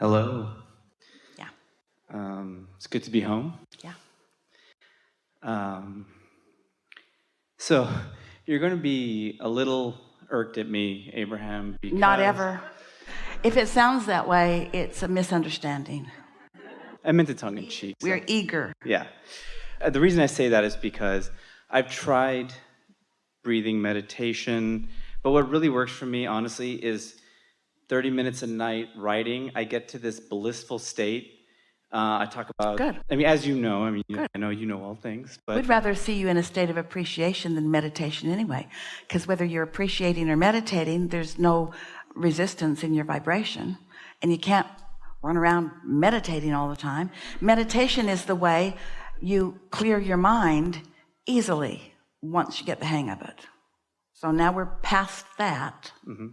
Hello. Yeah. It's good to be home. Yeah. So you're going to be a little irked at me, Abraham, because... Not ever. If it sounds that way, it's a misunderstanding. I meant it tongue in cheek. We're eager. Yeah. The reason I say that is because I've tried breathing meditation, but what really works for me, honestly, is 30 minutes a night writing. I get to this blissful state. I talk about... Good. I mean, as you know, Good. I know you know all things, but... We'd rather see you in a state of appreciation than meditation anyway, because whether you're appreciating or meditating, there's no resistance in your vibration, and you can't run around meditating all the time. Meditation is the way you clear your mind easily once you get the hang of it. So now we're past that. Mm-hmm.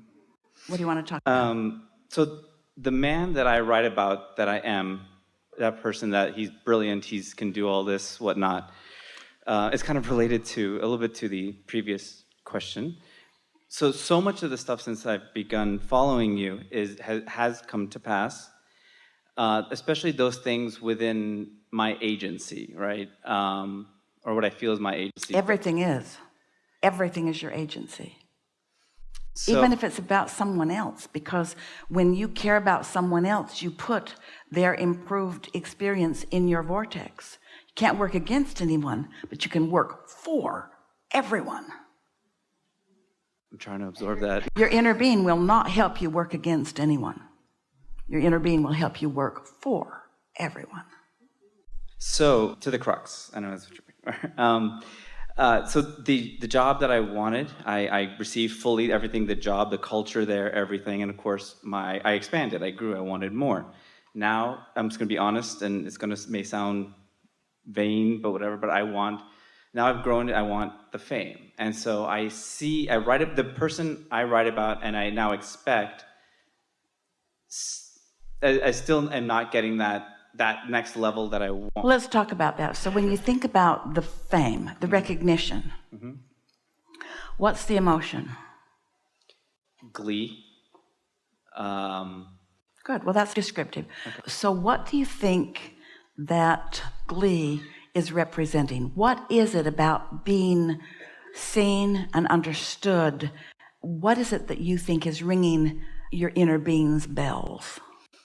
What do you want to talk about? So the man that I write about, that I am, that person that he's brilliant, can do all this, whatnot, it's kind of related to, a little bit to the previous question. So much of the stuff since I've begun following you has come to pass, especially those things within my agency, right? Or what I feel is my agency. Everything is your agency. So, even if it's about someone else, because when you care about someone else, you put their improved experience in your vortex. You can't work against anyone, but you can work for everyone. I'm trying to absorb that. Your inner being will not help you work against anyone. Your inner being will help you work for everyone. So, to the crux. I know that's what you're so the job that I wanted, I received fully everything, the job, the culture there, everything, and of course I expanded, I grew, I wanted more. Now, I'm just going to be honest, and may sound vain, but whatever, but now I've grown, I want the fame. And so the person I write about, and I now expect, I still am not getting that next level that I want. Let's talk about that. So when you think about the fame, the recognition, what's the emotion? Glee. Good. Well, that's descriptive. Okay. So what do you think that glee is representing? What is it about being seen and understood? What is it that you think is ringing your inner being's bells?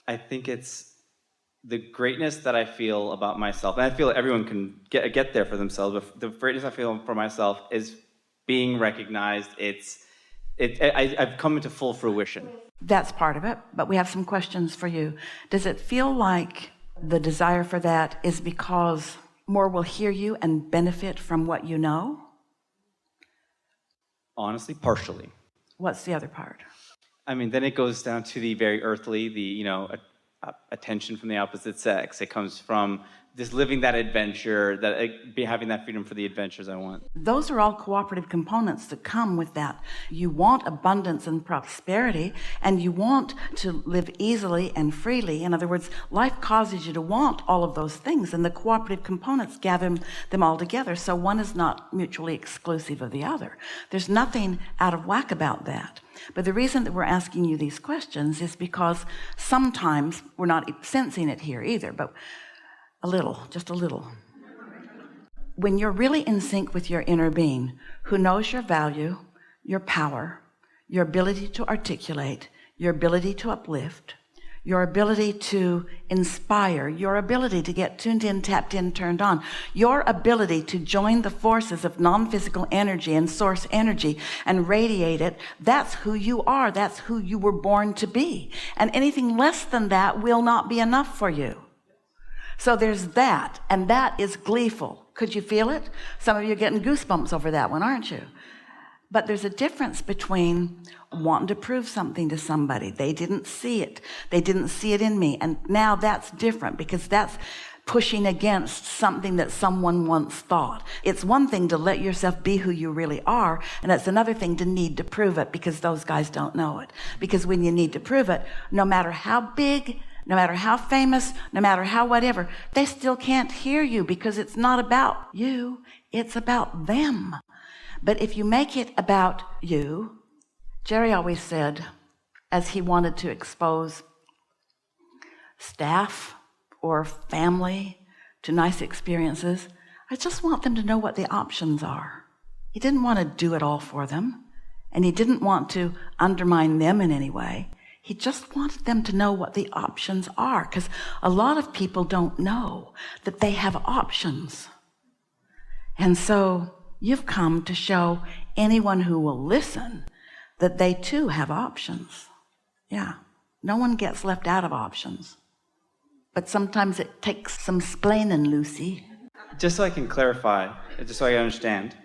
I think it's the greatness that I feel about myself, and I feel everyone can get there for themselves, but the greatness I feel for myself is being recognized. I've come into full fruition. That's part of it, but we have some questions for you. Does it feel like the desire for that is because more will hear you and benefit from what you know? Honestly, partially. What's the other part? I mean, then it goes down to the very earthly, attention from the opposite sex. It comes from just living that adventure, having that freedom for the adventures I want. Those are all cooperative components that come with that. You want abundance and prosperity, and you want to live easily and freely. In other words, life causes you to want all of those things, and the cooperative components gather them all together. So one is not mutually exclusive of the other. There's nothing out of whack about that. But the reason that we're asking you these questions is because sometimes we're not sensing it here either, but just a little. When you're really in sync with your inner being, who knows your value, your power, your ability to articulate, your ability to uplift, your ability to inspire, your ability to get tuned in, tapped in, turned on, your ability to join the forces of non-physical energy and source energy and radiate it, that's who you are. That's who you were born to be. And anything less than that will not be enough for you. So there's that, and that is gleeful. Could you feel it? Some of you are getting goosebumps over that one, aren't you? But there's a difference between wanting to prove something to somebody. They didn't see it. They didn't see it in me. And now that's different, because that's pushing against something that someone once thought. It's one thing to let yourself be who you really are, and it's another thing to need to prove it, because those guys don't know it. Because when you need to prove it, no matter how big, no matter how famous, no matter how whatever, they still can't hear you, because it's not about you, it's about them. But if you make it about you, Jerry always said, as he wanted to expose staff or family to nice experiences, I just want them to know what the options are. He didn't want to do it all for them, and he didn't want to undermine them in any way. He just wanted them to know what the options are, because a lot of people don't know that they have options. And so you've come to show anyone who will listen that they too have options. Yeah, no one gets left out of options. But sometimes it takes some splaining, Lucy. Just so I can clarify, just so I understand,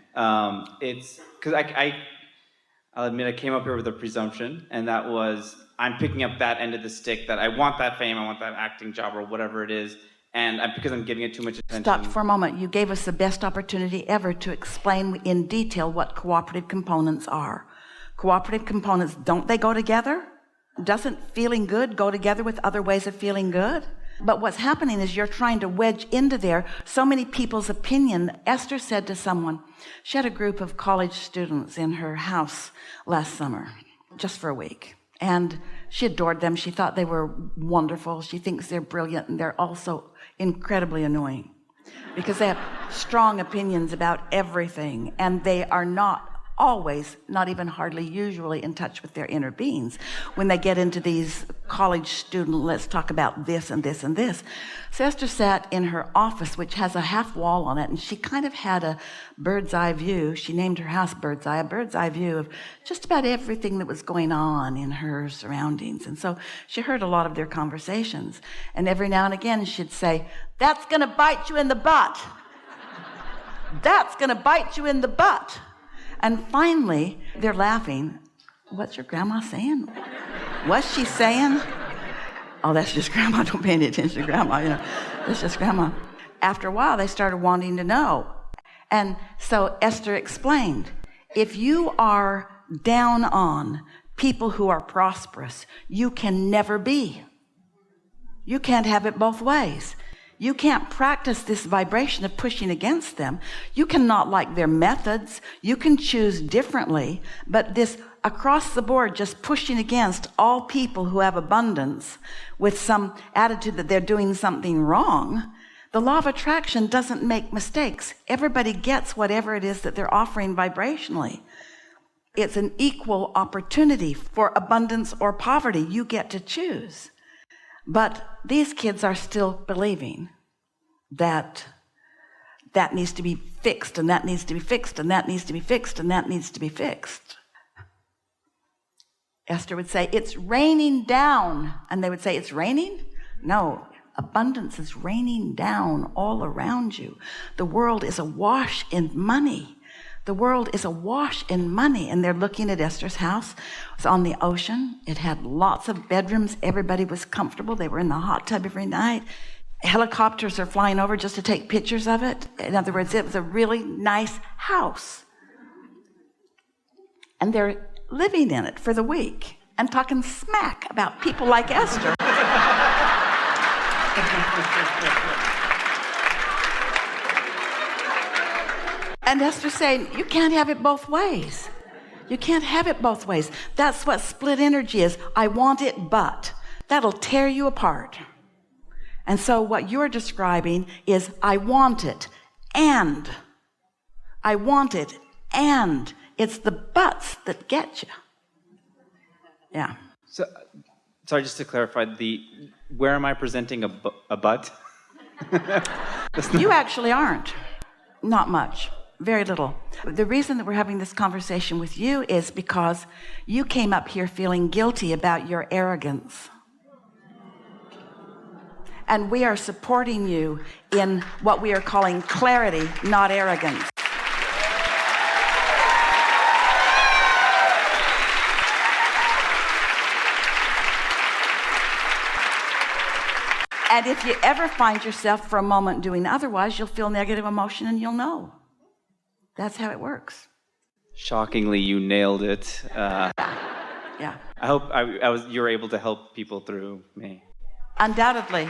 it's because I'll admit I came up here with a presumption, and that was I'm picking up that end of the stick, that I want that fame, I want that acting job or whatever it is, and because I'm giving it too much attention. Stop for a moment. You gave us the best opportunity ever to explain in detail what cooperative components are. Cooperative components, don't they go together? Doesn't feeling good go together with other ways of feeling good? But what's happening is you're trying to wedge into there so many people's opinion. Esther said to someone, she had a group of college students in her house last summer, just for a week. And she adored them. She thought they were wonderful. She thinks they're brilliant, and they're also incredibly annoying because they have strong opinions about everything, and they are not always, not even hardly usually, in touch with their inner beings. When they get into these college student, let's talk about this and this and this. So Esther sat in her office, which has a half wall on it, and she kind of had a bird's eye view. She named her house Bird's Eye, a bird's eye view of just about everything that was going on in her surroundings. And so she heard a lot of their conversations. And every now and again she'd say, "That's going to bite you in the butt. That's going to bite you in the butt." And finally, they're laughing. What's your grandma saying? What's she saying? Oh, that's just grandma. Don't pay any attention to grandma. You know, that's just grandma. After a while, they started wanting to know. And so Esther explained, if you are down on people who are prosperous, you can never be. You can't have it both ways. You can't practice this vibration of pushing against them. You cannot like their methods. You can choose differently, but this across the board, just pushing against all people who have abundance with some attitude that they're doing something wrong, the law of attraction doesn't make mistakes. Everybody gets whatever it is that they're offering vibrationally. It's an equal opportunity for abundance or poverty. You get to choose. But these kids are still believing that that needs to be fixed, and that needs to be fixed, and that needs to be fixed, and that needs to be fixed. Esther would say, "It's raining down." And they would say, "It's raining?" No, abundance is raining down all around you. The world is awash in money. The world is awash in money. And they're looking at Esther's house. It was on the ocean. It had lots of bedrooms. Everybody was comfortable. They were in the hot tub every night. Helicopters are flying over just to take pictures of it. In other words, it was a really nice house. And they're living in it for the week and talking smack about people like Esther. And Esther's saying, you can't have it both ways. You can't have it both ways. That's what split energy is. I want it, but that'll tear you apart. And so what you're describing is I want it, and I want it, and it's the buts that get you. Yeah. So, sorry, just to clarify, where am I presenting a butt? You actually aren't. Not much. Very little. The reason that we're having this conversation with you is because you came up here feeling guilty about your arrogance. And we are supporting you in what we are calling clarity, not arrogance. And if you ever find yourself for a moment doing otherwise, you'll feel negative emotion and you'll know. That's how it works. Shockingly, you nailed it. Yeah. I hope you were able to help people through me. Undoubtedly,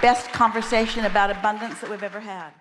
best conversation about abundance that we've ever had.